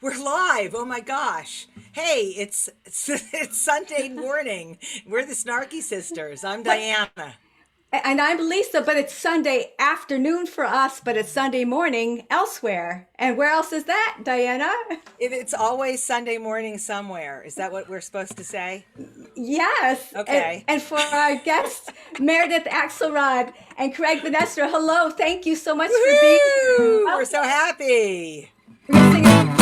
We're live. Oh my gosh. Hey, it's Sunday morning. We're the Snarky Sisters. I'm What? Diana. And I'm Lisa, but it's Sunday afternoon for us, but it's Sunday morning elsewhere. And where else is that, Diana? It's always Sunday morning somewhere. Is that what we're supposed to say? Yes. And, Okay. and for our guests, Meredith Axelrod and Craig Vanessa, hello. Thank you so much for being here. Woohoo! We're Welcome. so happy. We're going to sing an intro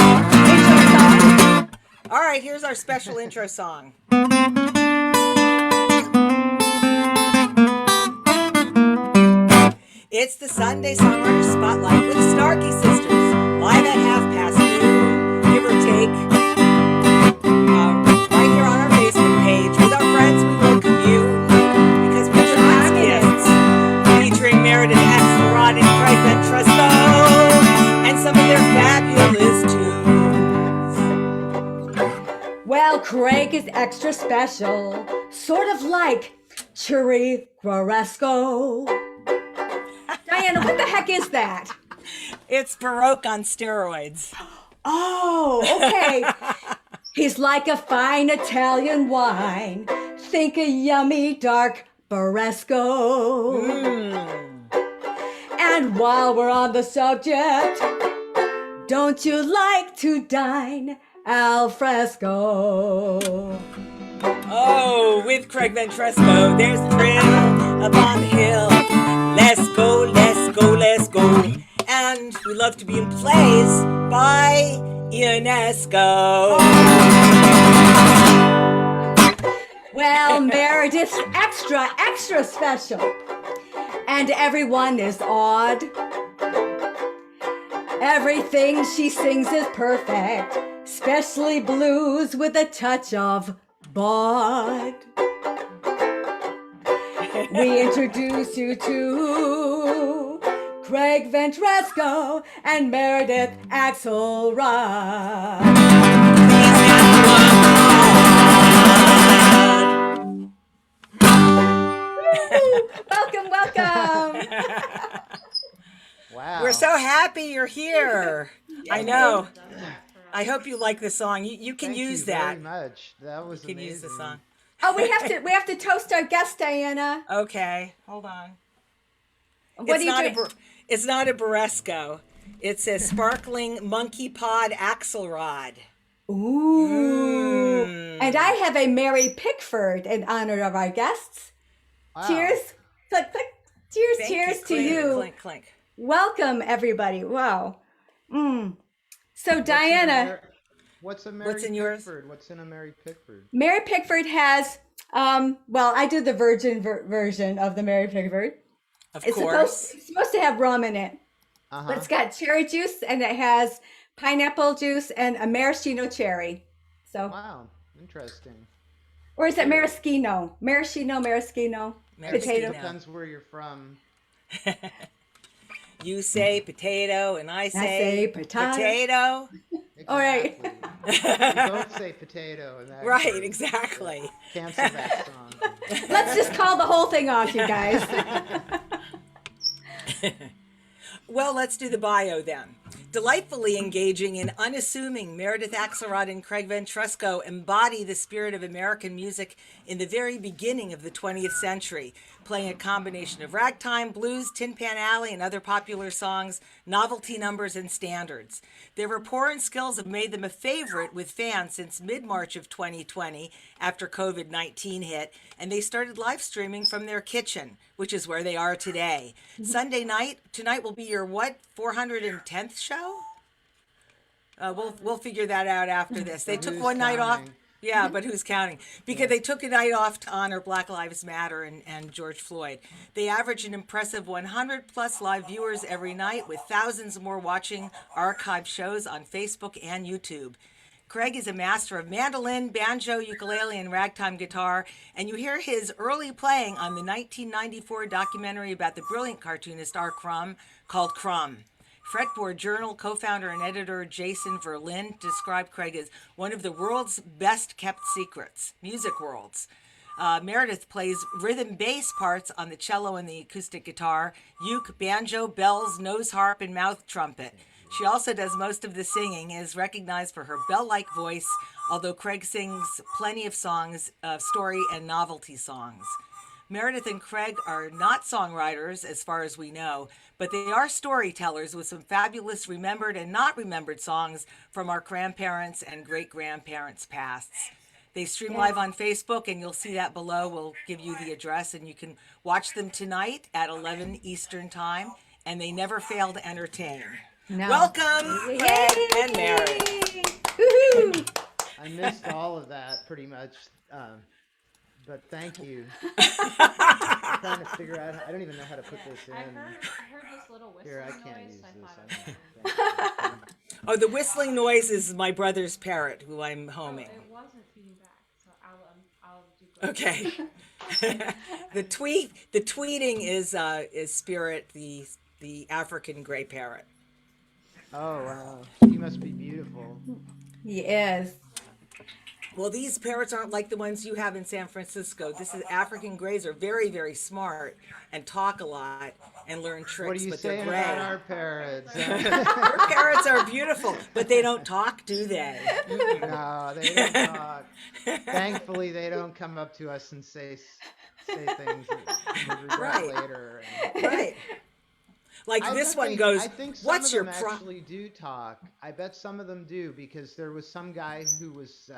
song. All right, here's our special intro song. It's the Sunday Songwriter Spotlight with the Snarky Sisters, live at noon, give or take. Right here on our Facebook page. With our friends, we welcome you because we're tonight's guests, featuring Meredith Axelrod and Craig Ventresco, and some of their fabulous tunes. Well, Craig is extra special, sort of like Churi Guaresco. Diana, what the heck is that? It's Baroque on steroids. Oh, okay. He's like a fine Italian wine. Think a yummy dark Barresco. And while we're on the subject, don't you like to dine al fresco? Oh, with Craig Ventresco, there's thrill up on the hill. Let's go, let's go, let's go. And we love to be in plays by UNESCO. Well, Meredith's extra special. And everyone is awed. Everything she sings is perfect, especially blues with a touch of bawd. We introduce you to Craig Ventresco and Meredith Axelrod. Welcome. Wow. We're so happy you're here. I know. I hope you like this song. You can Thank use you that. very much. That was You can amazing. use the song. Oh, we have to toast our guest, Diana. Okay, hold on. What are you doing? It's not a Barresco. It's a sparkling monkey pod Axelrod. Ooh. And I have a Mary Pickford in honor of our guests. Wow. Cheers. Click, click. Cheers, Thank cheers to Clink, you. Clink, clink. Welcome, everybody. Wow. So, Diana, What's a Mary What's in yours? Pickford? What's in a Mary Pickford? Mary Pickford has, well, I do the virgin version of the Mary Pickford. Of It's course. supposed to have rum in it, but it's got cherry juice and it has pineapple juice and a maraschino cherry. So, Wow, interesting. or is it maraschino? Maraschino. Maraschino. Potato. Depends where you're from. You say potato and I say potato. potato. Exactly. All right. We both say potato. In that Right, case. exactly. Cancel that song. Let's just call the whole thing off, you guys. Well, let's do the bio then. Delightfully engaging and unassuming, Meredith Axelrod and Craig Ventresco embody the spirit of American music in the very beginning of the 20th century, playing a combination of ragtime, blues, Tin Pan Alley, and other popular songs, novelty numbers, and standards. Their rapport and skills have made them a favorite with fans since mid-March of 2020 after COVID-19 hit, and they started live streaming from their kitchen, which is where they are today. Sunday night, tonight will be your 410th show? We'll figure that out after this. They took Who's one night off. counting? Yeah, but who's counting? Because they took a night off to honor Black Lives Matter and George Floyd. They average an impressive 100 plus live viewers every night, with thousands more watching archive shows on Facebook and YouTube. Craig is a master of mandolin, banjo, ukulele, and ragtime guitar, and you hear his early playing on the 1994 documentary about the brilliant cartoonist Crumb called Crumb. Fretboard Journal co-founder and editor Jason Verlinde described Craig as one of the world's best kept secrets, music worlds. Meredith plays rhythm bass parts on the cello and the acoustic guitar, uke, banjo, bells, nose harp, and mouth trumpet. She also does most of the singing, is recognized for her bell-like voice, although Craig sings plenty of songs, story and novelty songs. Meredith and Craig are not songwriters, as far as we know, but they are storytellers with some fabulous remembered and not remembered songs from our grandparents and great-grandparents' pasts. They stream live on Facebook, and you'll see that below. We'll give you the address, and you can watch them tonight at 11 Eastern Time, and they never fail to entertain. No. Welcome, Craig and Mary. Woohoo! I missed all of that pretty much, but thank you. I'm trying to figure out. I don't even know how to put this in. I heard this little whistling Here, I can't noise. use I this. thought it was Oh, the whistling noise is my brother's parrot, who I'm homing. it wasn't feedback, so I'll do. Okay. the tweeting is Spirit, the African gray parrot. Oh wow, he must be beautiful. He is. Well, these parrots aren't like the ones you have in San Francisco. This is African grays are very, very smart and talk a lot and learn tricks, What are you but they're saying gray. about our parrots? Your parrots are beautiful, but they don't talk, do they? No, they don't talk. Thankfully, they don't come up to us and say things that we regret Right. later. Right. Like I this bet one they- goes, I think some what's of your them pro... actually do talk. I bet some of them do, because there was some guy who was,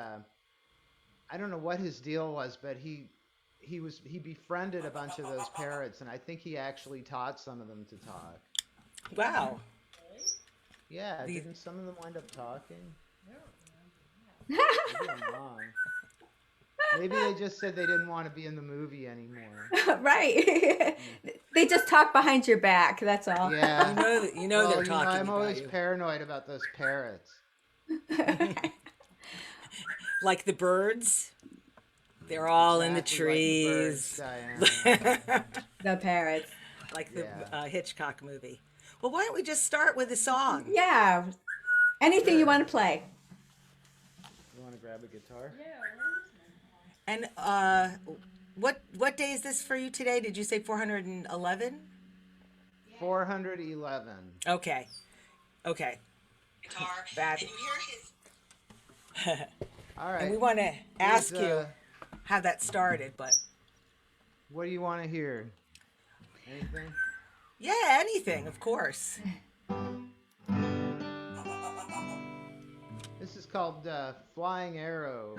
I don't know what his deal was, but he befriended a bunch of those parrots, and I think he actually taught some of them to talk. Wow. Yeah, These- didn't some of them wind up talking? Maybe I'm wrong. Maybe they just said they didn't want to be in the movie anymore. Right. They just talk behind your back. That's all. Yeah. You know they're talking I'm about always you. paranoid about those parrots. Like the birds. They're all in the Exactly like the birds, trees. Diana. The parrots. Like the Yeah. Hitchcock movie. Well, why don't we just start with a song? Yeah. Anything you Sure. want to play. You want to grab a guitar? And what day is this for you today? Did you say 411? 411. Okay. Guitar. Bad. All right. And we want to ask Here's, you how that started, but What do you want to hear? Anything? yeah, anything, of course. This is called Flying Arrow.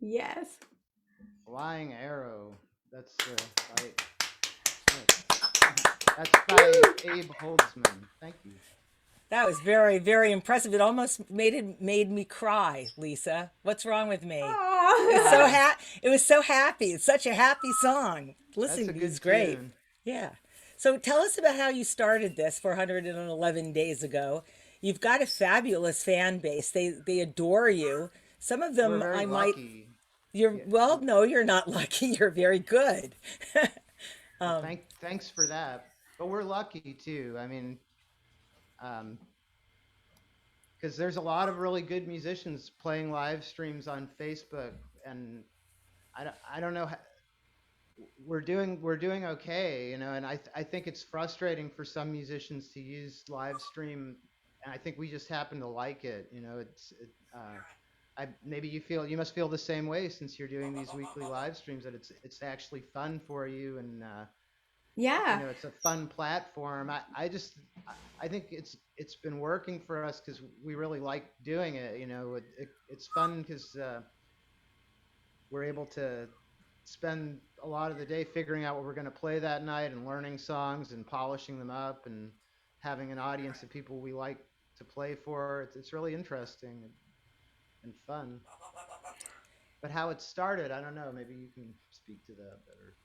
Yes. Flying Arrow. That's that's by Abe Holdsman. Thank you. That was very, very impressive. It almost made me cry, Lisa. What's wrong with me? Oh. It was so happy. It's such a happy song. That's Listening a to these good great. tune. Yeah. So tell us about how you started this 411 days ago. You've got a fabulous fan base. They adore you. Some of We're them very I might lucky. you're Yeah. well, no, you're not lucky. You're very good. Well, thanks for that. But we're lucky too. I mean, um, because there's a lot of really good musicians playing live streams on Facebook, and I don't know. We're doing okay, and I think it's frustrating for some musicians to use live stream, and I think we just happen to like it. I maybe you must feel the same way since you're doing these weekly live streams that it's actually fun for you, and Yeah. it's a fun platform. I think it's been working for us because we really like doing it. It's fun because we're able to spend a lot of the day figuring out what we're going to play that night and learning songs and polishing them up and having an audience of people we like to play for. It's really interesting and fun. But how it started, I don't know. Maybe you can speak to that better.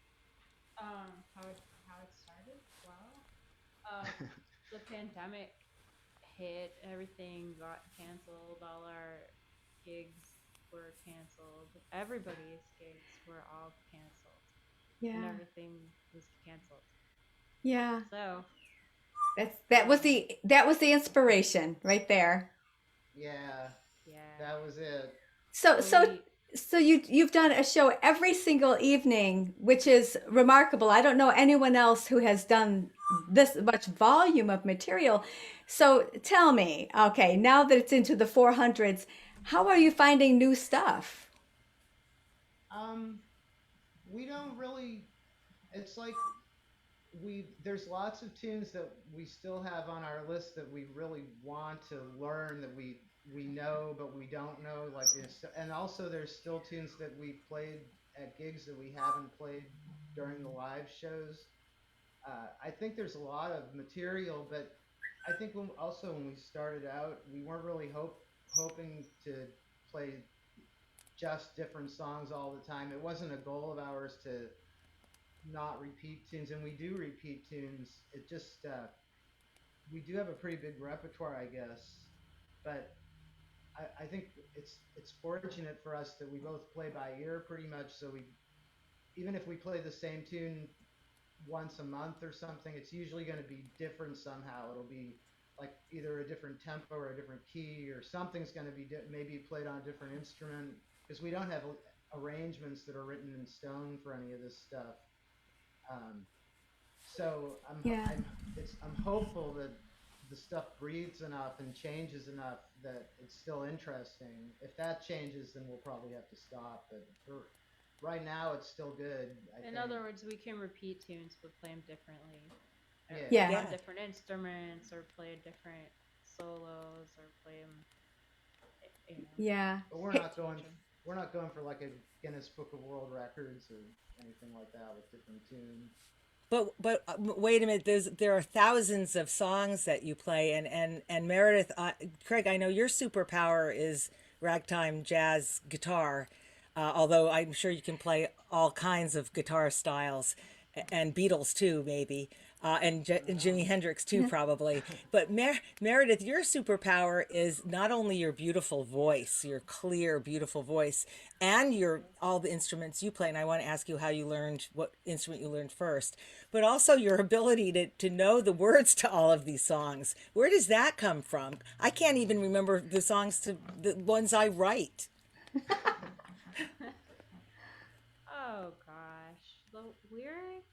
How it started? Well, the pandemic hit, everything got canceled, all our gigs were canceled, everybody's gigs were all canceled, and Yeah. everything was canceled. Yeah. So, That was um, the inspiration right there. Yeah, yeah. that was it. So So so we, so you've done a show every single evening, which is remarkable. I don't know anyone else who has done this much volume of material. So tell me, okay, now that it's into the 400s, how are you finding new stuff? Um, we don't really. It's like there's lots of tunes that we still have on our list that we really want to learn that we know but we don't know and also there's still tunes that we played at gigs that we haven't played during the live shows. I think there's a lot of material, but I think when we started out we weren't really hoping to play just different songs all the time. It wasn't a goal of ours to not repeat tunes, and we do repeat tunes. It just we do have a pretty big repertoire, I guess. But I think it's fortunate for us that we both play by ear pretty much. So we even if we play the same tune once a month or something, it's usually going to be different somehow. It'll be like either a different tempo or a different key, or something's going to be maybe played on a different instrument because we don't have arrangements that are written in stone for any of this stuff. Um, so Yeah. I'm hopeful that the stuff breathes enough and changes enough that it's still interesting. If that changes, then we'll probably have to stop. But for right now, it's still good. I in think. other words, we can repeat tunes but play them differently, or Yeah. Yeah. on Yeah. different instruments, or play different solos, or play them, Yeah. But we're Hey, not going. change them. We're not going for like a Guinness Book of World Records or anything like that with different tunes. But wait a minute. There are thousands of songs that you play, and Meredith, Craig. I know your superpower is ragtime jazz guitar, although I'm sure you can play all kinds of guitar styles, and Beatles too, maybe, and Jimi Hendrix too, probably. But Meredith, your superpower is not only your beautiful voice, your clear, beautiful voice, and your all the instruments you play. And I want to ask you how you learned what instrument you learned first, but also your ability to know the words to all of these songs. Where does that come from? I can't even remember the songs to the ones I write. Oh gosh, the lyrics.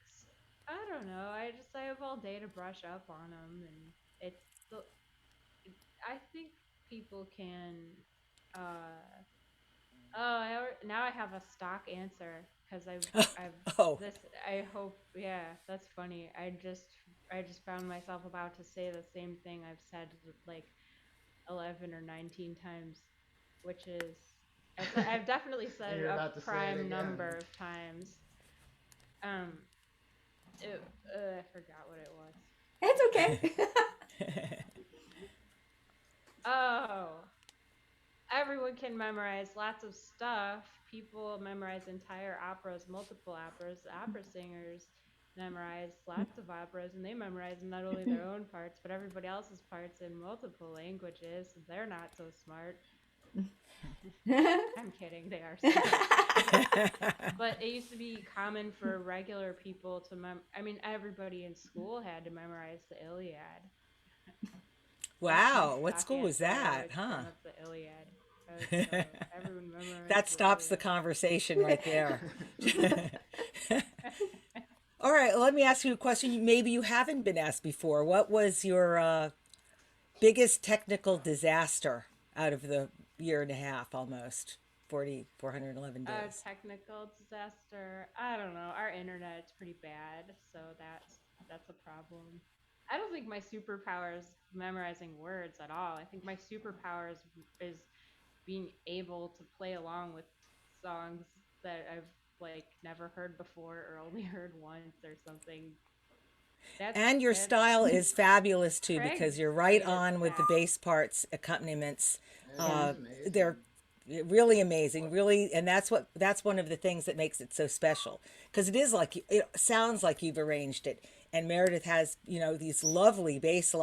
I don't know. I have all day to brush up on them, and it's the. I think people can. Uh, now I have a stock answer because I've Oh, this. I hope. Yeah, that's funny. I just found myself about to say the same thing I've said like 11 or 19 times, which is I've definitely said And it you're a about to say it prime again. number of times. Um, I forgot what it was. It's okay. Oh, everyone can memorize lots of stuff. People memorize entire operas, multiple operas. Opera singers memorize lots of operas, and they memorize not only their own parts, but everybody else's parts in multiple languages. They're not so smart. I'm kidding, they are smart. But it used to be common for regular people to I mean, everybody in school had to memorize the Iliad. That's my Wow, what stock school was answer. I that, always huh? bring up the Iliad. So everyone memorized That the stops the Iliad. conversation right there. All right, let me ask you a question maybe you haven't been asked before. What was your biggest technical disaster out of the year and a half almost? 411 A days. technical disaster. I don't know. Our internet's pretty bad, so that's a problem. I don't think my superpower is memorizing words at all. I think my superpower is being able to play along with songs that I've like never heard before or only heard once or something. And your That's style is fabulous too because Craig's you're right great at on with the that. bass parts, accompaniments. And Yeah. he's They're amazing. really amazing, really, and that's one of the things that makes it so special because it is like it sounds like you've arranged it. And Meredith has, these lovely bass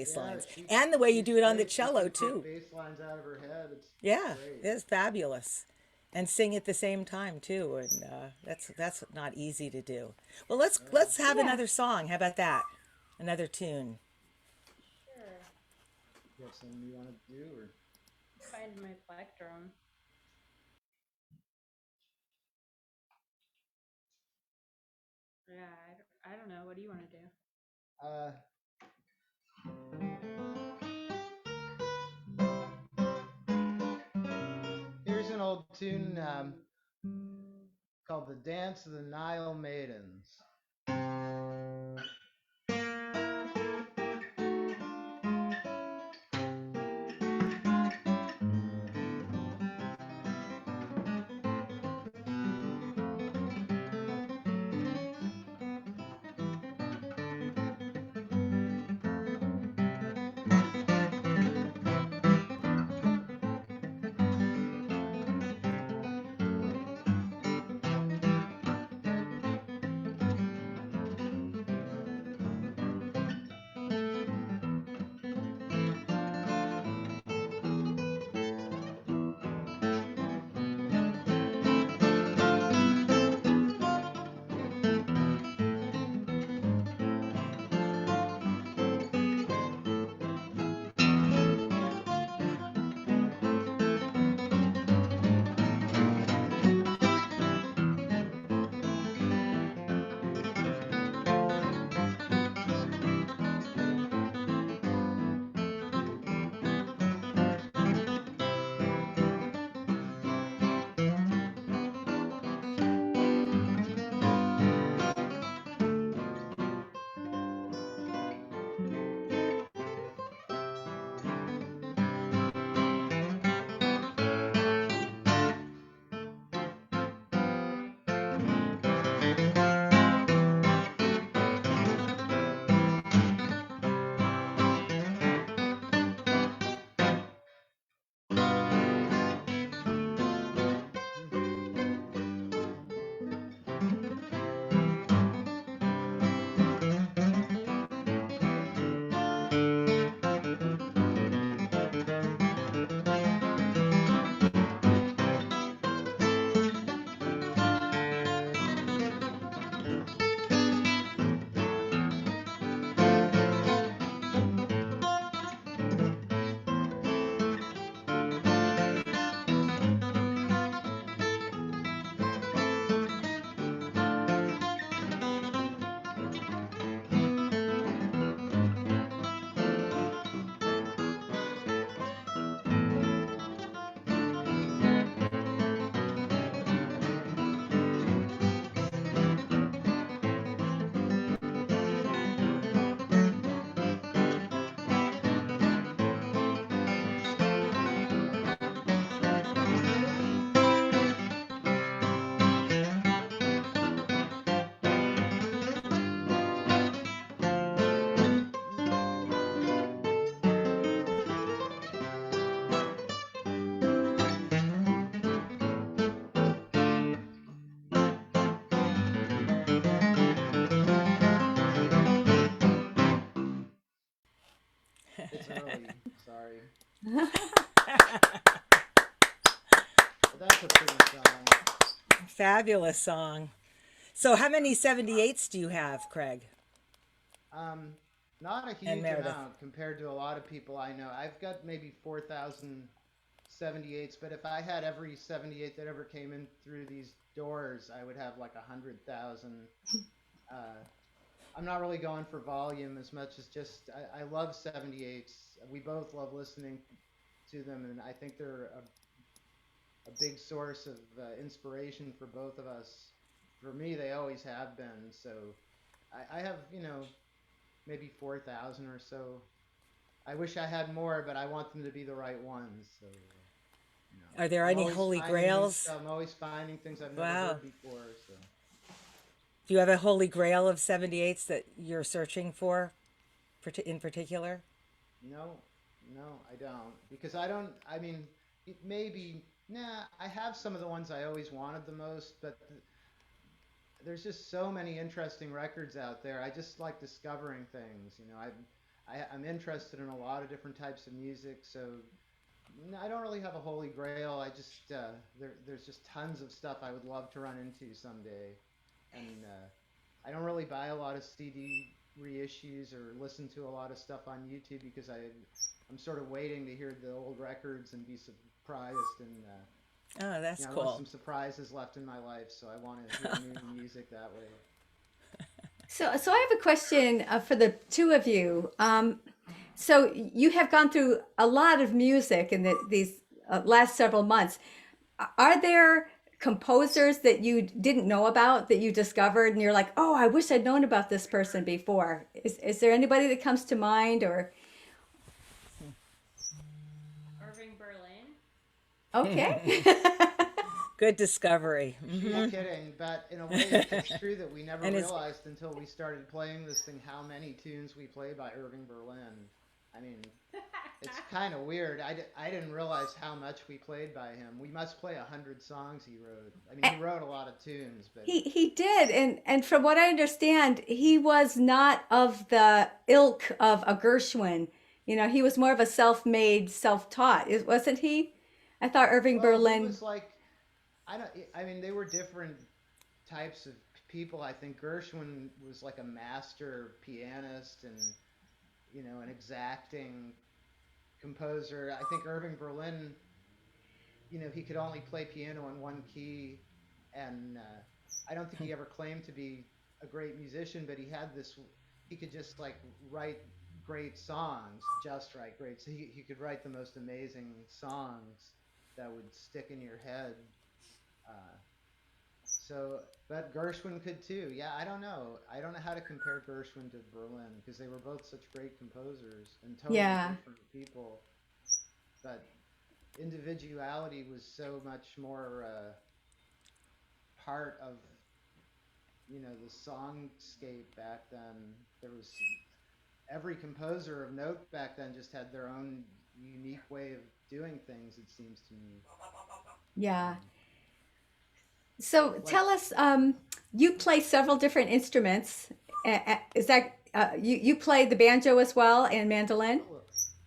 Yeah, lines, and the way you she's do it on the great. She cello can pick too. bass lines out of her head. It's Yeah, great. it's fabulous, and sing at the same time too, and that's not easy to do. Well, let's Yeah. have Yeah. another song. How about that? Another tune. Sure. You have something you want to do, or Find my plectrum. Yeah, I don't know. What do you want to do? uh, here's an old tune called "The Dance of the Nile Maidens." sorry. But that's a pretty song. Fabulous song. So how many 78s do you have, Craig Not a and huge Meredith? amount compared to a lot of people I know. I've got maybe 4,000 78s, but if I had every 78 that ever came in through these doors, I would have like 100,000. Uh, I'm not really going for volume as much as just I love 78s. We both love listening to them, and I think they're a big source of inspiration for both of us. For me, they always have been. So I have, maybe 4,000 or so. I wish I had more, but I want them to be the right ones. So, Are there I'm any always holy finding new grails? stuff. I'm always finding things I've never Wow. heard before. So, Do you have a holy grail of 78s that you're searching for in particular? no, no, I don't. Because I don't, I mean, maybe, nah, I have some of the ones I always wanted the most, but there's just so many interesting records out there. I just like discovering things. I'm interested in a lot of different types of music, so no, I don't really have a holy grail. I just there's just tons of stuff I would love to run into someday, and I don't really buy a lot of CD reissues or listen to a lot of stuff on YouTube because I'm sort of waiting to hear the old records and be surprised and Oh, that's I want cool. some surprises left in my life, so I want to hear new music that way. So I have a question for the two of you. So you have gone through a lot of music in these last several months. Are there composers that you didn't know about that you discovered, and you're like, oh, I wish I'd known about this person before? Is there anybody that comes to mind, or Irving Berlin. okay? Good discovery. She's kidding, but in a way, it's true that we never And it's realized until we started playing this thing how many tunes we play by Irving Berlin. I mean, it's kind of weird. I didn't realize how much we played by him. We must play 100 songs he wrote. I mean, he wrote a lot of tunes, but He did, and from what I understand, he was not of the ilk of a Gershwin. He was more of a self-made, self-taught, wasn't he? I thought Irving well, he Berlin. was like I don't. I mean, they were different types of people. I think Gershwin was like a master pianist and an exacting composer. I think Irving Berlin, he could only play piano in one key, and I don't think he ever claimed to be a great musician, but he had this. He could just like write great songs, just write great. So he could write the most amazing songs that would stick in your head. Uh, but Gershwin could too. Yeah, I don't know. I don't know how to compare Gershwin to Berlin because they were both such great composers and totally Yeah. different people. But individuality was so much more part of the songscape back then. There was every composer of note back then just had their own unique way of doing things. It seems to me. Yeah. Um, So like tell us, you play several different instruments. Is that you play the banjo as well and mandolin? Oh,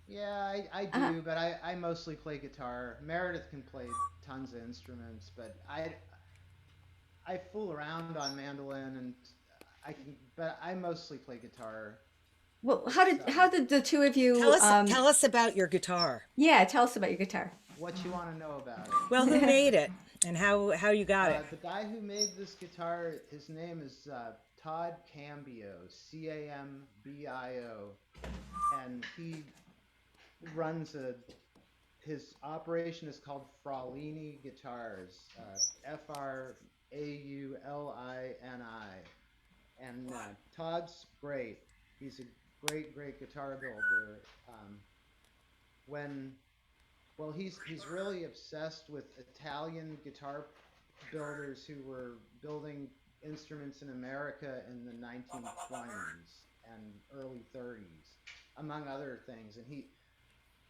yeah, I Uh, do, but I mostly play guitar. Meredith can play tons of instruments, but I fool around on mandolin and but I mostly play guitar. well, It's how did the two of Tell you? us tell us about your guitar. Yeah, tell us about your guitar. what you want to know about it. Well, who made it and how you got it? The guy who made this guitar, his name is Todd Cambio, Cambio, and he runs his operation is called Fraulini Guitars, Fraulini, and Todd's great. He's a great guitar builder. When he's really obsessed with Italian guitar builders who were building instruments in America in the 1920s and early 30s, among other things. And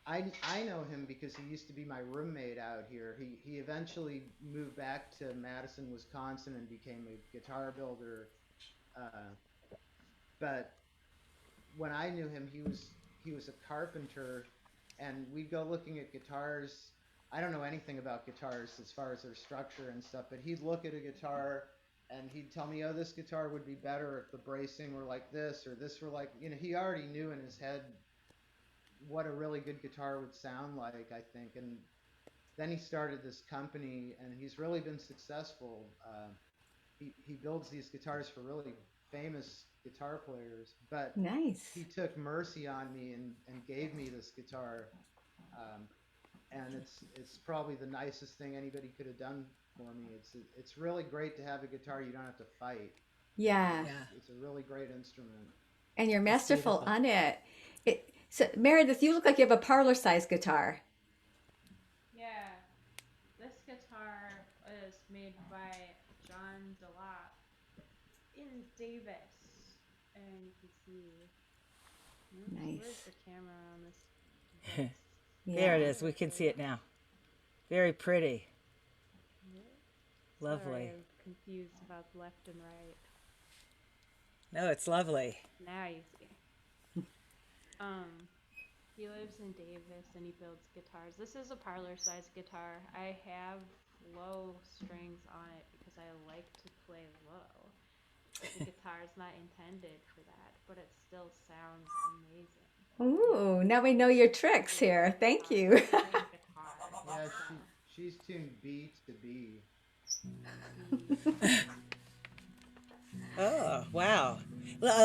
I know him because he used to be my roommate out here. He eventually moved back to Madison, Wisconsin, and became a guitar builder. Uh, but when I knew him, he was a carpenter, and we'd go looking at guitars. I don't know anything about guitars as far as their structure and stuff, but he'd look at a guitar and he'd tell me, "Oh, this guitar would be better if the bracing were like this or this were like." He already knew in his head what a really good guitar would sound like, I think. And then he started this company, and he's really been successful. He builds these guitars for really famous guitar players, but Nice. he took mercy on me and gave me this guitar, um, and it's probably the nicest thing anybody could have done for me. It's really great to have a guitar you don't have to fight. Yeah. Yeah, It's a really great instrument. And you're it's masterful beautiful. on it. So Meredith, you look like you have a parlor size guitar. Yeah, this guitar is made by John Delap in Davis, and you can see. Oops, where's Nice. the camera on this? There Yeah. it is. We There can it see is. it now. Very pretty. Yeah. Sorry, Lovely. I'm confused about left and right. No, it's lovely. Now you see. Um, he lives in Davis and he builds guitars. This is a parlor size guitar. I have low strings on it because I like to play low. The guitar is not intended for that, but it still sounds amazing. Ooh, now we know your tricks here. Thank you. Great guitar. Yeah, she's tuned B to B. Oh, wow.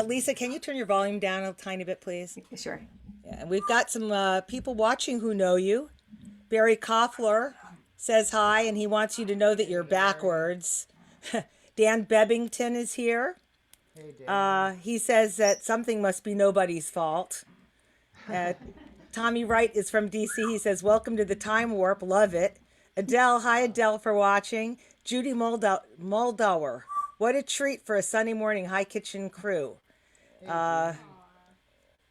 Lisa, can you turn your volume down a tiny bit, please? Sure. Yeah, and we've got some people watching who know you. Barry Koffler says hi, and he wants you to know that Hey, you're Barry. backwards. Dan Bebbington is here. Hey, Dan. He says that something must be nobody's fault. Uh, Tommy Wright is from DC. He says, "Welcome to the Time Warp. Love it." Adele, hi Wow. Adele for watching. Judy Moldauer. What a treat for a Sunday morning high kitchen crew. Hey, Judy. Aw.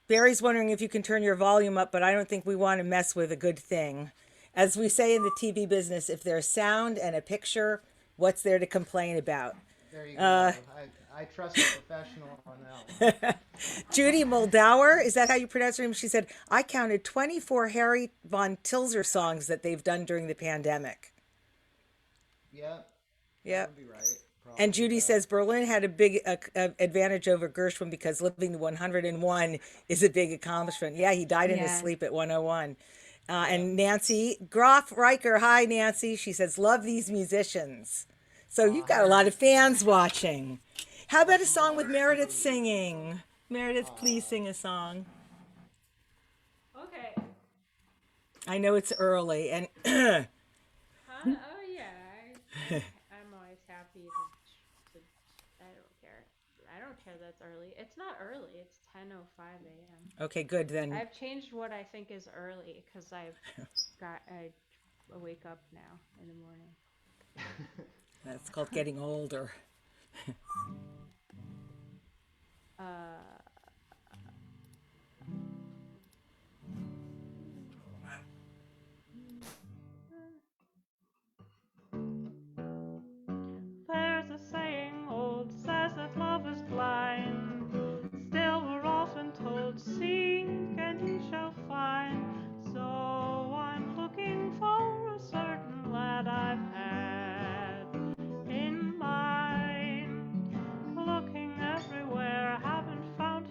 Barry's wondering if you can turn your volume up, but I don't think we want to mess with a good thing. As we say in the TV business, if there's sound and a picture, what's there to complain about? There you go. I trust a professional on that one. Judy Moldauer, is that how you pronounce her name? She said, I counted 24 Harry Von Tilzer songs that they've done during the pandemic. Yeah, that Yep. would be right. And Probably, Judy yeah. says Berlin had a big advantage over Gershwin because living to 101 is a big accomplishment. Yeah, he died in his Yeah. sleep at 101. Yeah. And Nancy Groff Riker, hi Nancy. She says, love these musicians. So you've got Hi, a lot of Nancy. fans watching. How about a Welcome to song our with Meredith city. singing? Meredith, please Aw. sing a song. Okay. I know it's early, and Huh? Oh yeah. I'm always happy to. I don't care. I don't care that's early. It's not early. It's 10:05 a.m. okay, good then. I've changed what I think is early because I wake up now in the morning. That's called getting older. Uh, There's a saying old says that love is blind. Still, we're often told, seek and ye shall find. So I'm looking for a certain lad I've had in mind. Looking everywhere, haven't found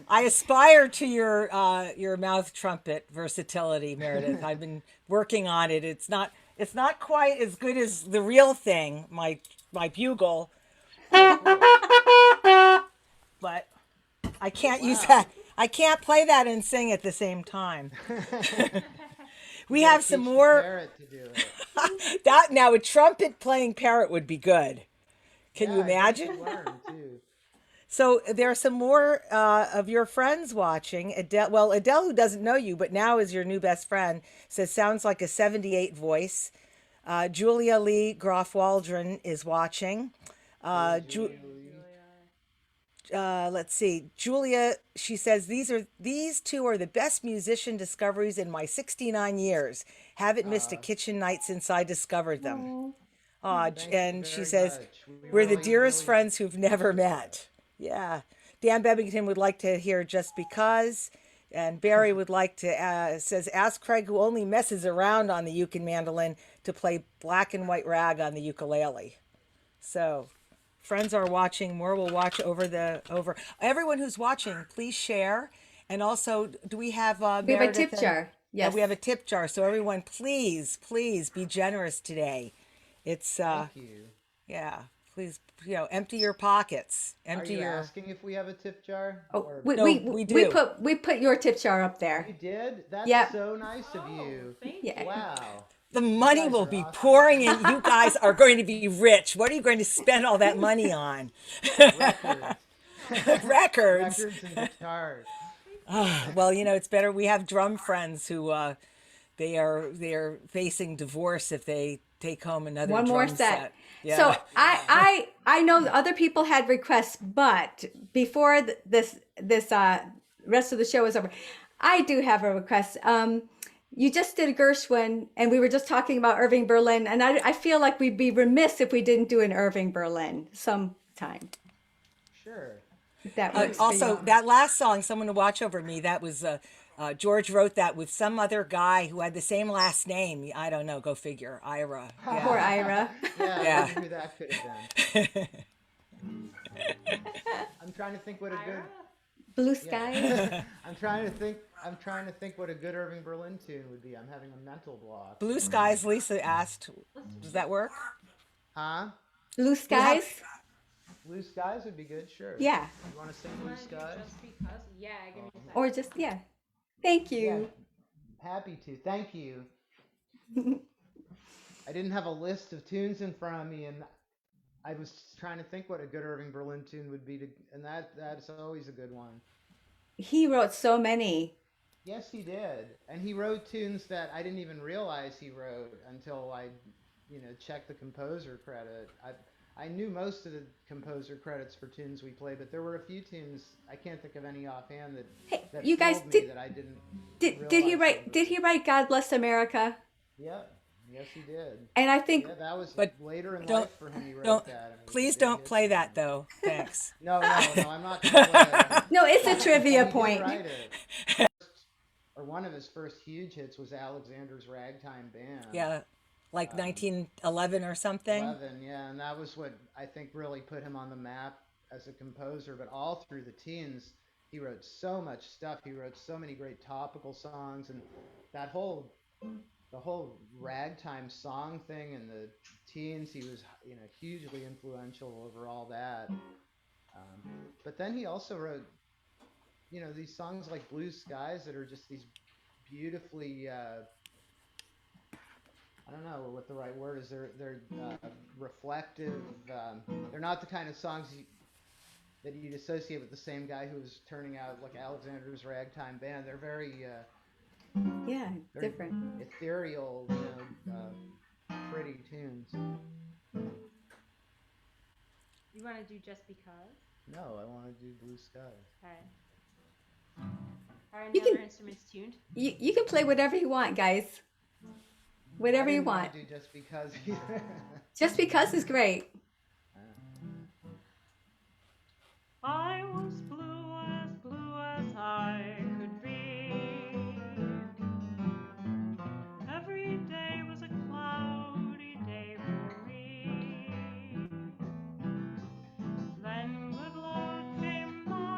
I aspire to your mouth trumpet versatility, Meredith. I've been working on it. It's not quite as good as the real thing, my bugle, but I can't use that. I can't play that and sing at the same time. We You gotta have some teach the more. parrot to do it. That now a trumpet playing parrot would be good. Can Yeah, you I think imagine? you learn too. So there are some more of your friends watching. Adele, well, Adele, who doesn't know you, but now is your new best friend, says sounds like a 78 voice. Julia Lee Groff Waldron is watching. Hey, Ju- Julia Lee. let's see, Julia. She says these two are the best musician discoveries in my 69 years. Haven't missed a Uh, kitchen night since I discovered them. Oh, Thank you And she very says much. We we're the really, dearest really friends who've never appreciate that. met. Yeah. Dan Bebington would like to hear Just Because. And Barry would like to, says, ask Craig, who only messes around on the uke and mandolin, to play Black and White Rag on the ukulele. So, friends are watching. More will watch over. Everyone who's watching, please share. And also, do we have we have a Meredith? tip jar. Yeah, Yes. we have a tip jar. So everyone, please be generous today. It's Thank you. yeah. Please, empty your pockets. Are Empty you your. asking if we have a tip jar? Oh, Or No, we do. we put your tip jar up you there. did? That's Yep. so nice of Oh, you. thank Yeah. you. Wow. The You money guys will are be awesome. pouring in. You guys are going to be rich. What are you going to spend all that money on? Records. Records. Records and guitars. Well, it's better. We have drum friends who they are facing divorce if they take home another One more drum set. set. Yeah. So I know that other people had requests, but before this rest of the show is over, I do have a request. You just did a Gershwin, and we were just talking about Irving Berlin, and I feel like we'd be remiss if we didn't do an Irving Berlin sometime. Sure. If that works for Also, you. that last song, "Someone to Watch Over Me," that was George wrote that with some other guy who had the same last name. I don't know. Go figure. Ira. Poor Yeah. Ira. Yeah, I Yeah. wonder who that could have been. I'm trying to think what a good. Ira? Blue skies. Yeah. I'm trying to think what a good Irving Berlin tune would be. I'm having a mental block. Blue Skies. Lisa asked, does that work? Huh? Blue skies. Blue Skies would be good, sure. Yeah. You want to sing You Blue wanna do Skies? just because? Yeah, give me a second. Or just yeah. Thank Yeah. you. Happy to. Thank you. I didn't have a list of tunes in front of me, and I was trying to think what a good Irving Berlin tune would be, and that's always a good one. He wrote so many. Yes, he did, and he wrote tunes that I didn't even realize he wrote until I, checked the composer credit. I knew most of the composer credits for tunes we played, but there were a few tunes I can't think of any offhand Hey, that you guys, fooled me did that I didn't did he realize write? they Did he write "God Bless America"? Yep. Yes, he did. And I think Yeah, that was But later in don't- life for him. He wrote Don't. that. and it was a Please big don't hit play for that him. though. Thanks. No, I'm not gonna play it. no, it's a trivia He point. did write it. Or one of his first huge hits was Alexander's Ragtime Band. Yeah, like 1911 or something. 11, yeah, and that was what I think really put him on the map as a composer. But all through the teens, he wrote so much stuff. He wrote so many great topical songs, and the whole ragtime song thing in the teens, he was hugely influential over all that. But then he also wrote these songs like Blue Skies that are just these beautifully I don't know what the right word is. They're reflective. They're not the kind of songs that you'd associate with the same guy who was turning out like Alexander's Ragtime Band. They're very Yeah, very different. ethereal, pretty tunes. You want to do just because? No, I want to do Blue Skies. Okay. Are any You other can- instruments tuned? You can play whatever you want, guys. Whatever I you didn't want. to do just because. either. Just because is great. I was blue as I could be. Every day was a cloudy day for me. Then good luck came my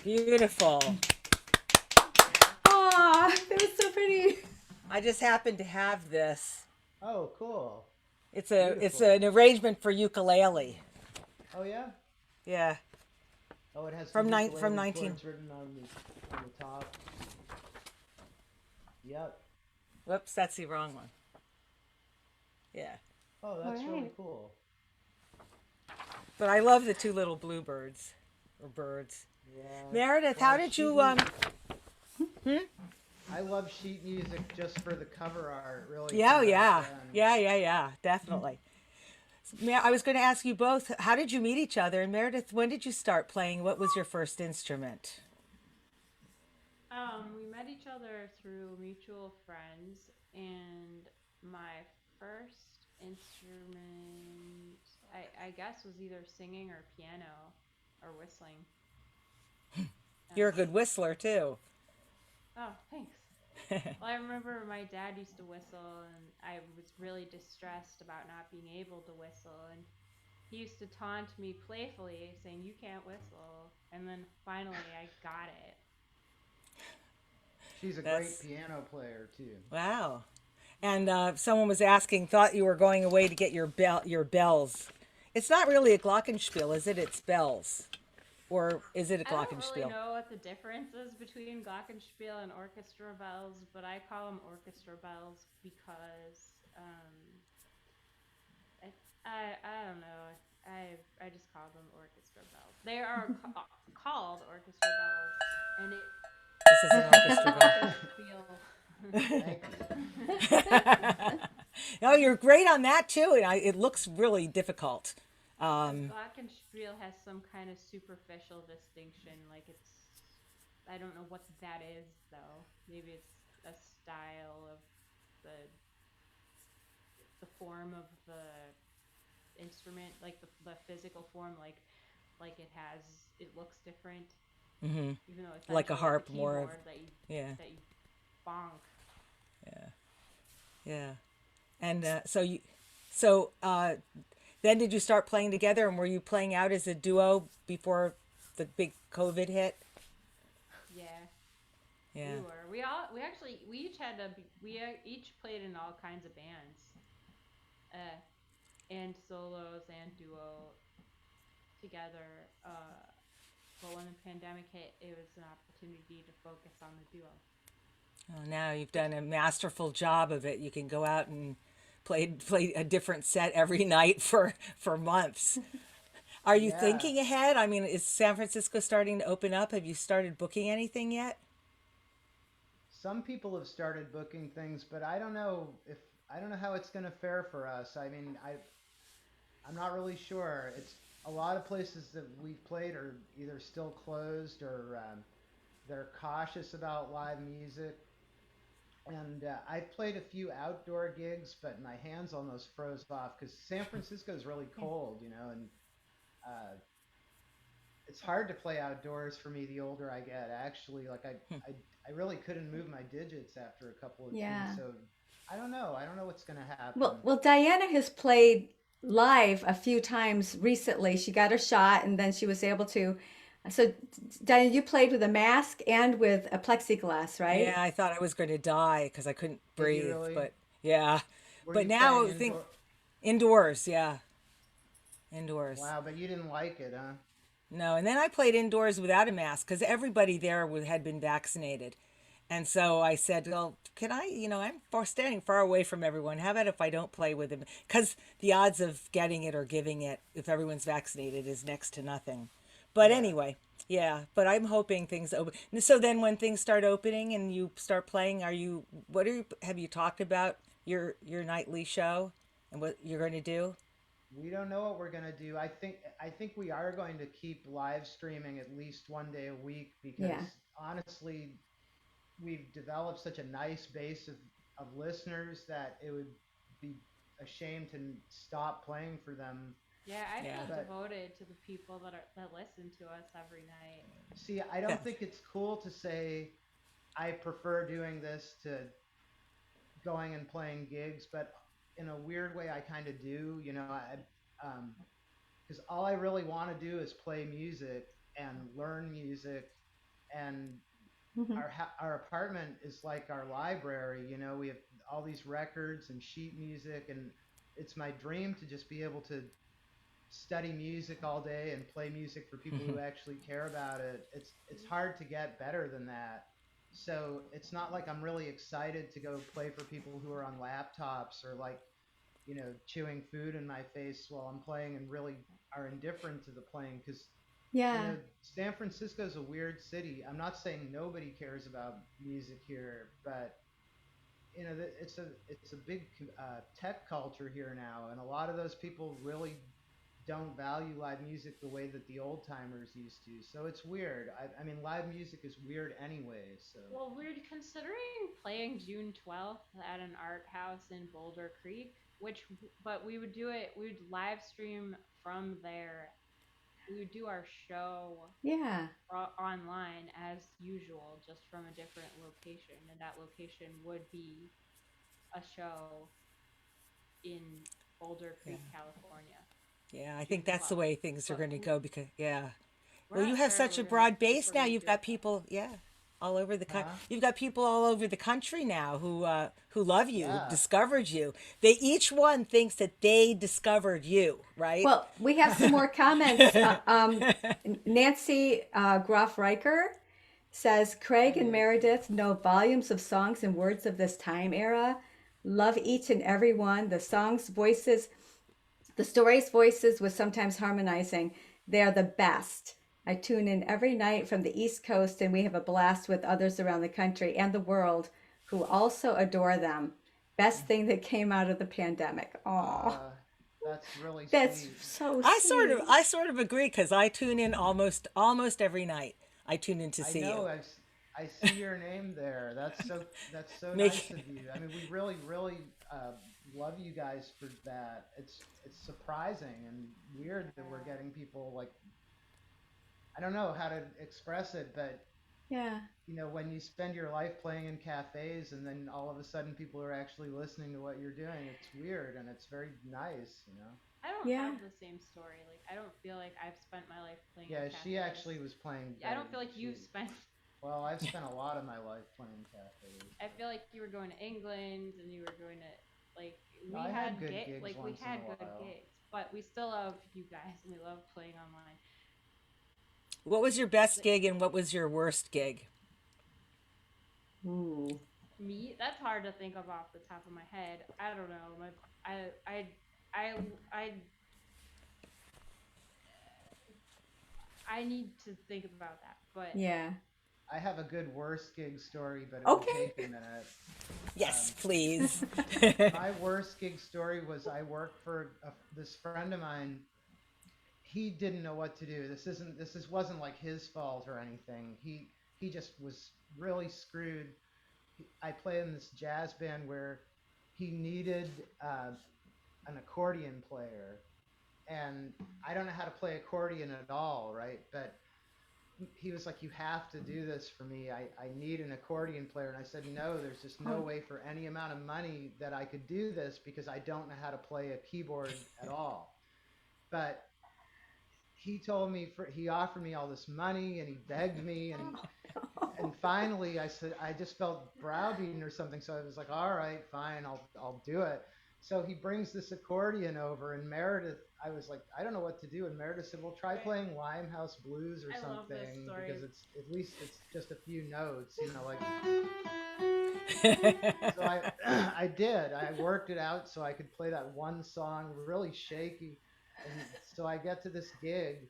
Beautiful. Oh, that was so pretty. I just happen to have this. Oh, cool. It's Beautiful. an arrangement for ukulele. Oh yeah. Yeah, Oh, it has the from ukulele 19. chords written on the top. Yep. Whoops, that's the wrong one. Yeah, Oh, All that's really right. cool. but I love the two little bluebirds or birds. Yeah. Meredith, Well, how did sheet you music. I love sheet music just for the cover art, really. Yeah, for yeah, that, yeah, definitely. I was going to ask you both, how did you meet each other? And Meredith, when did you start playing? What was your first instrument? We met each other through mutual friends, and my first instrument, I guess, was either singing or piano or whistling. You're a Um, good whistler too. oh, thanks. Well, I remember my dad used to whistle, and I was really distressed about not being able to whistle, and he used to taunt me playfully, saying, "You can't whistle," and then finally I got it. She's a great That's piano player too. wow. And someone was asking, thought you were going away to get your bells. It's not really a glockenspiel, is it? It's bells, or is it a I don't really glockenspiel? know what the difference is between glockenspiel and orchestra bells, but I call them orchestra bells because I, I don't know. I just call them orchestra bells. They are called orchestra bells, and it This is an orchestra Thank bell. No, you're great on that too, and it looks really difficult. because Um, glockenspiel has some kind of superficial distinction. Like I don't know what that is though. Maybe it's a style of the the form of the instrument, like the physical form, like it looks different, even though like a essentially it's a harp, more of keyboard yeah, that you bonk. yeah, yeah. And so then did you start playing together, and were you playing out as a duo before the big COVID hit? Yeah, Yeah. we were. We each had we each played in all kinds of bands, uh, and solos and duo together. But when the pandemic hit, it was an opportunity to focus on the duo. Oh, now you've done a masterful job of it. You can go out and play a different set every night for months. Are you Yeah. thinking ahead? I mean, is San Francisco starting to open up? Have you started booking anything yet? Some people have started booking things, but I don't know how it's going to fare for us. I mean, I'm not really sure. It's a lot of places that we've played are either still closed or they're cautious about live music. And I've played a few outdoor gigs, but my hands almost froze off because San Francisco is really Yeah. cold, and uh, it's hard to play outdoors for me the older I get. Actually, like I really couldn't move my digits after a couple of tunes. Yeah. So I don't know. I don't know what's going to Well, happen. well, Diana has played live a few times recently. She got her shot and then she was able to. So, Diana, you played with a mask and with a plexiglass, Yeah, right? I thought I was going to die because I couldn't Did you breathe. really? But yeah, Were but you now playing I think indoor? indoors. Yeah, indoors. Wow, but you didn't like it, huh? No, and then I played indoors without a mask because everybody there had been vaccinated. And so I said, well, can I, I'm standing far away from everyone. How about if I don't play with them? Because the odds of getting it or giving it, if everyone's vaccinated, is next to nothing. But Yeah. anyway, yeah, but I'm hoping things open. So then when things start opening and you start playing, have you talked about your nightly show and what you're going to do? We don't know what we're gonna do. I think we are going to keep live streaming at least one day a week Yeah. because honestly, we've developed such a nice base of listeners that it would be a shame to stop playing for them. Yeah, I Yeah. feel But devoted to the people that listen to us every night. see, I don't Yes. think it's cool to say I prefer doing this to going and playing gigs, but in a weird way, I kind of do. Because all I really want to do is play music and learn music and Mhm. our apartment is like our library. You know, we have all these records and sheet music, and it's my dream to just be able to study music all day and play music for people who actually care about it. It's hard to get better than that. So it's not like I'm really excited to go play for people who are on laptops or like, you know, chewing food in my face while I'm playing and really are indifferent to the playing because, you Yeah. know, San Francisco is a weird city. I'm not saying nobody cares about music here, but you know, it's a big tech culture here now, and a lot of those people really don't value live music the way that the old timers used to. So it's weird. I mean, live music is weird anyway. So Well, we're considering playing June 12th at an art house in Boulder Creek, but we would do it, we would live stream from there. We would do our show Yeah. online as usual, just from a different location. And that location would be a show in Boulder Yeah. Creek, California, Yeah, I think June that's the 12th. way things are But going to go because, yeah. we're Well, not you have sure such a we're gonna broad if base we're now. gonna You've do it got though. people, yeah, all over the country. huh? You've got people all over the country now who love you, Yeah. discovered you. They each one thinks that they discovered you, right? Well, we have some more comments. Nancy Groff Riker says Craig Hi, and Nancy. Meredith know volumes of songs and words of this time era. Love each and every one. The songs, voices, the stories, voices with sometimes harmonizing. They are the best. I tune in every night from the East Coast, and we have a blast with others around the country and the world who also adore them. Best thing that came out of the pandemic. Oh, Uh, that's really that's sweet. so I sort of sweet. I sort of agree because I tune in almost every night. I tune in to I see you. know. I see your name there. That's so nice Make of you. I mean, we really love you guys for that. It's surprising and weird that we're getting people like I don't know how to express it, but Yeah. you know, when you spend your life playing in cafes and then all of a sudden people are actually listening to what you're doing, it's weird and it's very nice, you know. I don't Yeah. have the same story. Like I don't feel like I've spent my life playing in Yeah, she cafes. actually was playing I better. don't feel like you've She spent. Well, I've spent a lot of my life playing cafes, I but feel like you were going to England and you were going to like no, we I had had good get gigs like we once in a had good while. gigs, but we still love you guys and we love playing online. what was your best Like gig and what was your worst gig? Ooh. me, that's hard to think of off the top of my head. I don't know. I I I I I need to think about that. But Yeah. I have a good worst gig story, but it will Okay. take a minute. Yes, Um, please. my worst gig story was I worked for this friend of mine. He didn't know what to do. Wasn't like his fault or anything. He just was really screwed. I play in this jazz band where he needed an accordion player, and I don't know how to play accordion at all, right? But he was like, "You have to do this for me. I need an accordion player." And I said, "No, there's just no Oh, way for any amount of money that I could do this because I don't know how to play a keyboard at all." But he offered me all this money and he begged me and finally I said I just felt browbeaten or something, so I was like, all right, fine, I'll do it. So he brings this accordion over, and Meredith, I was like, I don't know what to do, and Meredith said, well, try wait, playing Limehouse Blues or I love this something story. because it's at least it's just a few notes, you know, like so I I did. I worked it out so I could play that one song really shaky. And so I get to this gig.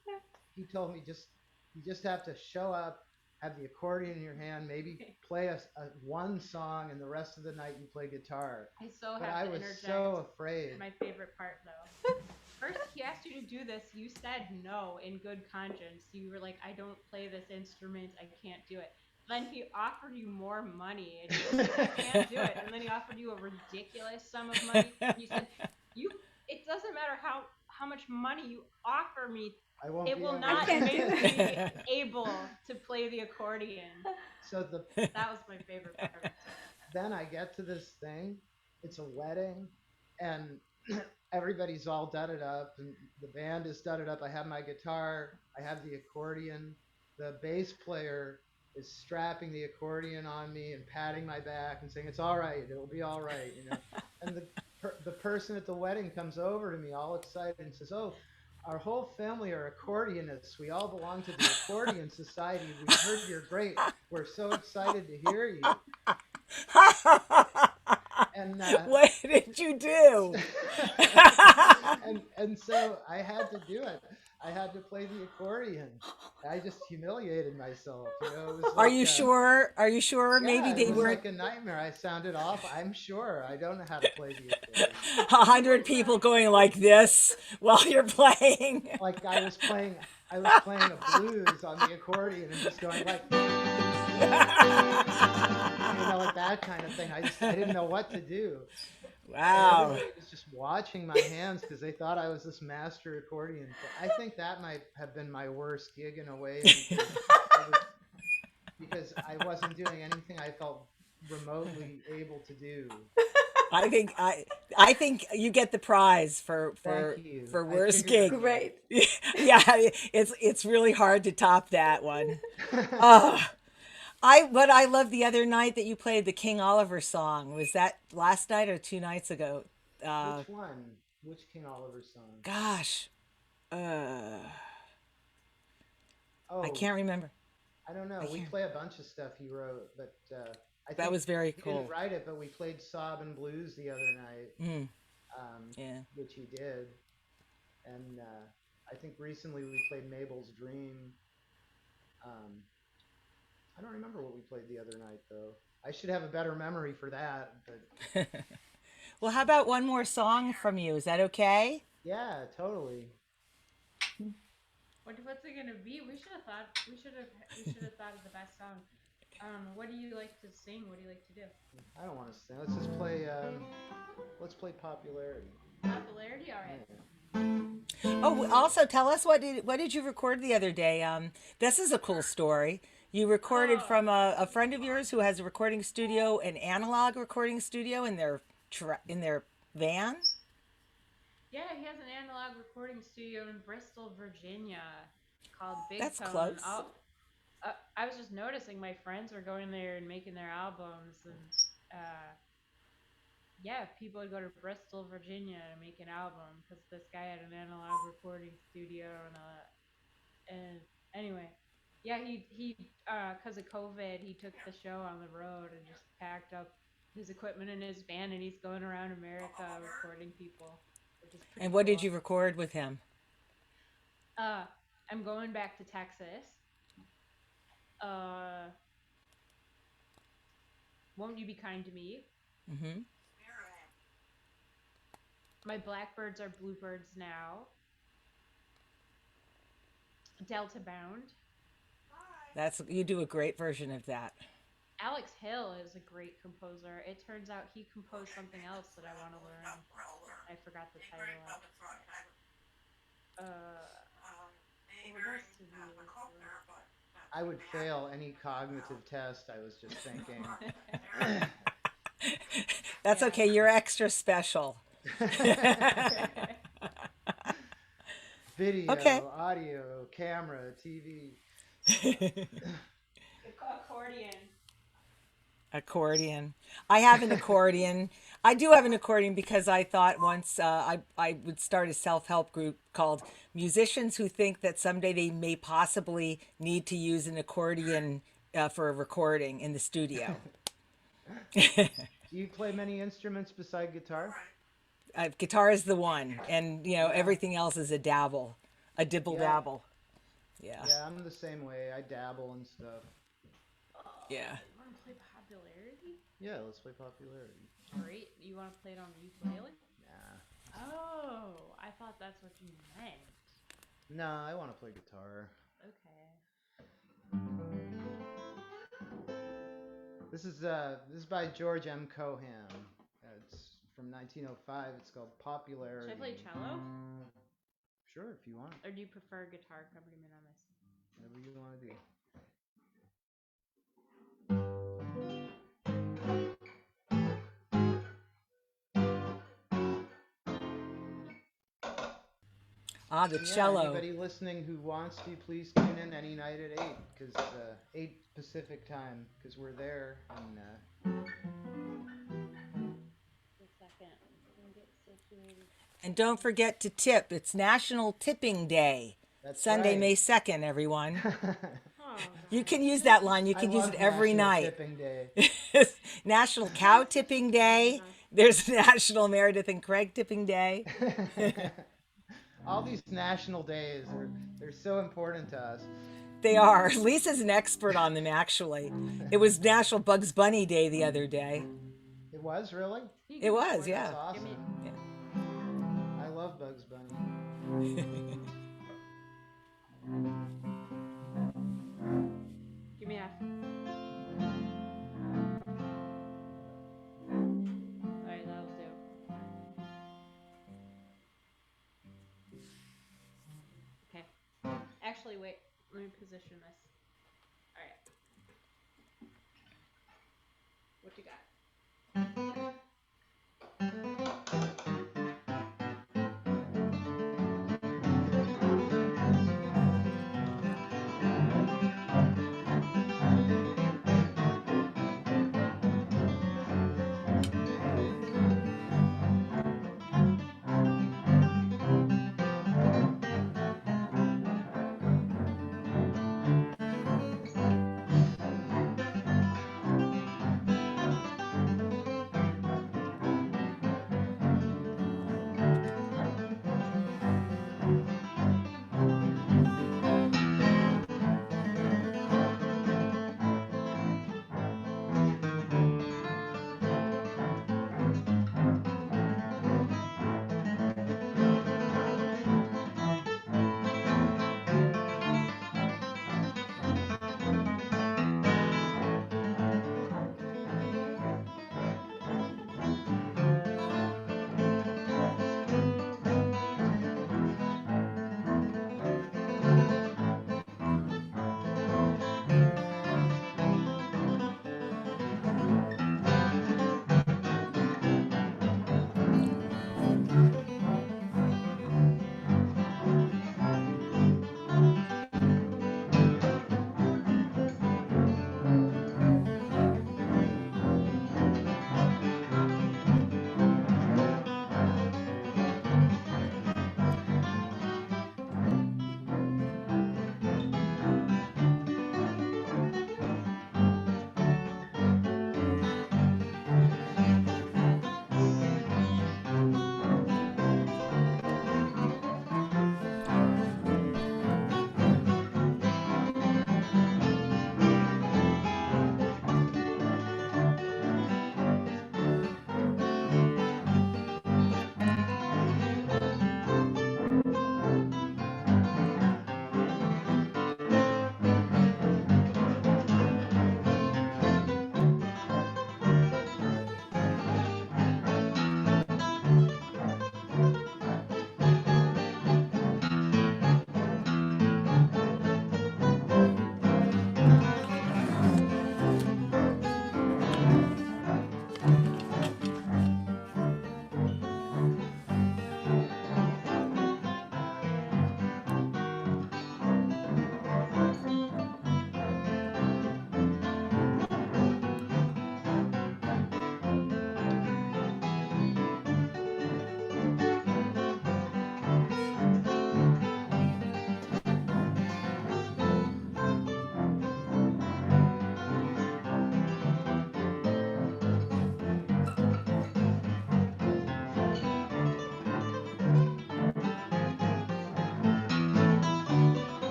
He told me just you just have to show up, have the accordion in your hand, maybe play a one song, and the rest of the night you play guitar. I so But have I to was interject so afraid. my favorite part though. First, he asked you to do this. You said no in good conscience. You were like, I don't play this instrument. I can't do it. Then he offered you more money, and you were like, I can't do it. And then he offered you a ridiculous sum of money, and you said, you. It doesn't matter how much money you offer me. I won't It be will able I to not can't do do make it. me that. able to play the accordion. So That was my favorite part. then I get to this thing. It's a wedding, and everybody's all dudded up, and the band is dudded up. I have my guitar, I have the accordion. The bass player is strapping the accordion on me and patting my back and saying, "It's all right, it'll be all right," you know. And the person at the wedding comes over to me all excited and says, "Oh, our whole family are accordionists. We all belong to the Accordion Society. We've heard you're great. We're so excited to hear you." And What did you do? and so I had to do it. I had to play the accordion. I just humiliated myself. You know, it was Are like you sure? Are you sure? Maybe yeah, it they was weren't like a nightmare. I sounded off. I'm sure. I don't know how to play the accordion. 100 people going like this while you're playing. Like I was playing a blues on the accordion and just going like, you know, like that kind of thing. I didn't know what to do. And Wow. everybody was just watching my hands because they thought I was this master accordion player. I think that might have been my worst gig in a way because I wasn't doing anything I felt remotely able to do. I think you get the prize for Thank you. I worst figured gig. you might. Great. Yeah, it's really hard to top that one. Oh, what I loved the other night that you played the King Oliver song, was that last night or 2 nights ago? Which one? Which King Oliver song? Gosh, uh, I Oh, can't remember. I don't know. I We can't. play a bunch of stuff he wrote, but I That think was very he didn't cool. write it, but we played Sob and Blues the other night, Mm, yeah. which he did. And I think recently we played Mabel's Dream. Um, I don't remember what we played the other night, though. I should have a better memory for that, but Well, how about one more song from you? Is that okay? yeah, totally. What's it gonna be? We should have thought. We should have thought of the best song. What do you like to sing? What do you like to do? I don't want to sing. Let's play Popularity. Popularity, all right. Yeah. Oh, also tell us, what did you record the other day? This is a cool story. You recorded Oh, from a friend of yours who has a recording studio, an analog recording studio in their van. yeah, he has an analog recording studio in Bristol, Virginia, called Big That's Tone. close. I was just noticing my friends were going there and making their albums, and uh, yeah, people would go to Bristol, Virginia to make an album because this guy had an analog recording studio and anyway, yeah, he because of COVID, he took the show on the road and just packed up his equipment in his van and he's going around America recording people, which is pretty And what did cool. you record with him? Uh, I'm going back to Texas. Uh, won't you be kind to me? Hmm. My blackbirds are bluebirds now. Delta Bound. You do a great version of that. Alex Hill is a great composer. It turns out he composed something else that I want to learn. I forgot the title of. What else did we listen I would fail any cognitive test, I was just thinking. to? That's Yeah. okay. You're extra special. Video, Okay. audio, camera, TV. Accordion. Accordion. I have an accordion. I do have an accordion because I thought once I would start a self-help group called Musicians Who Think That Someday They May Possibly Need to Use an Accordion for a recording in the studio. Do you play many instruments beside guitar? Guitar is the one, and Yeah. everything else is a dabble, a dibble Yeah. dabble. Yeah, Yeah, I'm the same way. I dabble and stuff. yeah. You want to play Popularity? Yeah, let's play Popularity. Great. You want to play it on the ukulele? Nah. Oh, I thought that's what you meant. No, I want to play guitar. Okay. This is by George M. Cohan. It's from 1905. It's called Popularity. Should I play cello? Sure, if you want. Or do you prefer guitar accompaniment on this? Whatever you want to do. Ah, the And yeah, cello. anybody listening who wants to, please tune in any night at 8, because 8 Pacific time, because we're there. And Just a second. I'm gonna get situated. And don't forget to tip. It's National Tipping Day. that's Sunday, May right. 2nd, everyone. Oh You can gosh. use that line. You I can use love it every National night. Tipping Day. National Cow Tipping Day. There's National Meredith and Craig Tipping Day. All these national days are they're so important to us. They are. Lisa's an expert on them, actually. It was National Bugs Bunny Day the other day. It was really? You It can was, record yeah. That's awesome. Give me- I love Bugs Bunny. Give me F. Alright, that'll do. Okay. Actually, wait. Let me position this. Alright. What you got?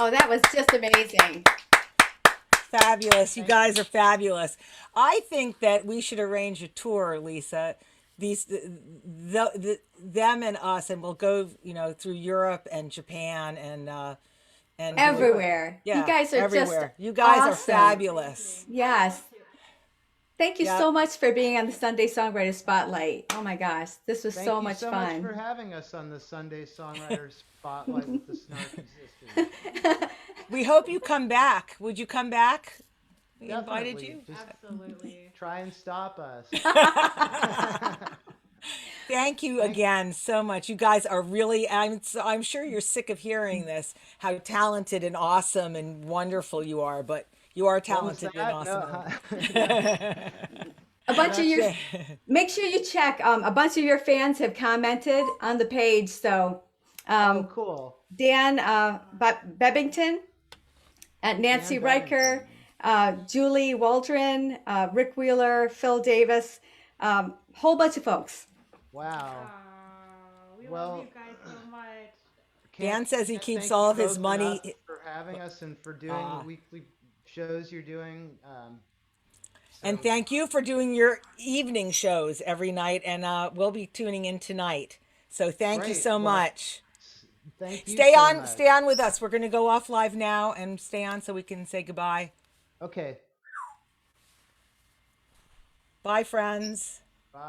Oh, that was just amazing. Fabulous. You guys are fabulous. I think that we should arrange a tour, Lisa. Them and us, and we'll go, through Europe and Japan and Everywhere. You yeah, guys are everywhere. just You guys are awesome. fabulous. Yes. Thank you Yep. so much for being on the Sunday Songwriter Spotlight. Oh my gosh, this was Thank so you much so fun. much for having us on the Sunday Songwriter Spotlight with the Snarky Sisters. We hope you come back. Would you come back? We invited Definitely. you. Just Absolutely. try and stop us. Thank you again so much. You guys are really, I'm sure you're sick of hearing this, how talented and awesome and wonderful you are, but you are What was talented and that? awesome. A bunch of your, it. make sure you check. A bunch of your fans have commented on the page. So, Oh, cool. Dan Bebbington, Nancy Dan Riker, Julie Waldron, Rick Wheeler, Phil Davis, whole bunch of folks. Wow. We Well, love you guys so much. Dan says he Can't keeps thank all you of his both money. enough for having us and for doing the weekly shows you're doing. And thank you for doing your evening shows every night. And we'll be tuning in tonight. So thank you Great. so Well, much. Thank you Stay so on, much. stay on with us. We're going to go off live now and stay on so we can say goodbye. Okay. Bye, friends. Bye.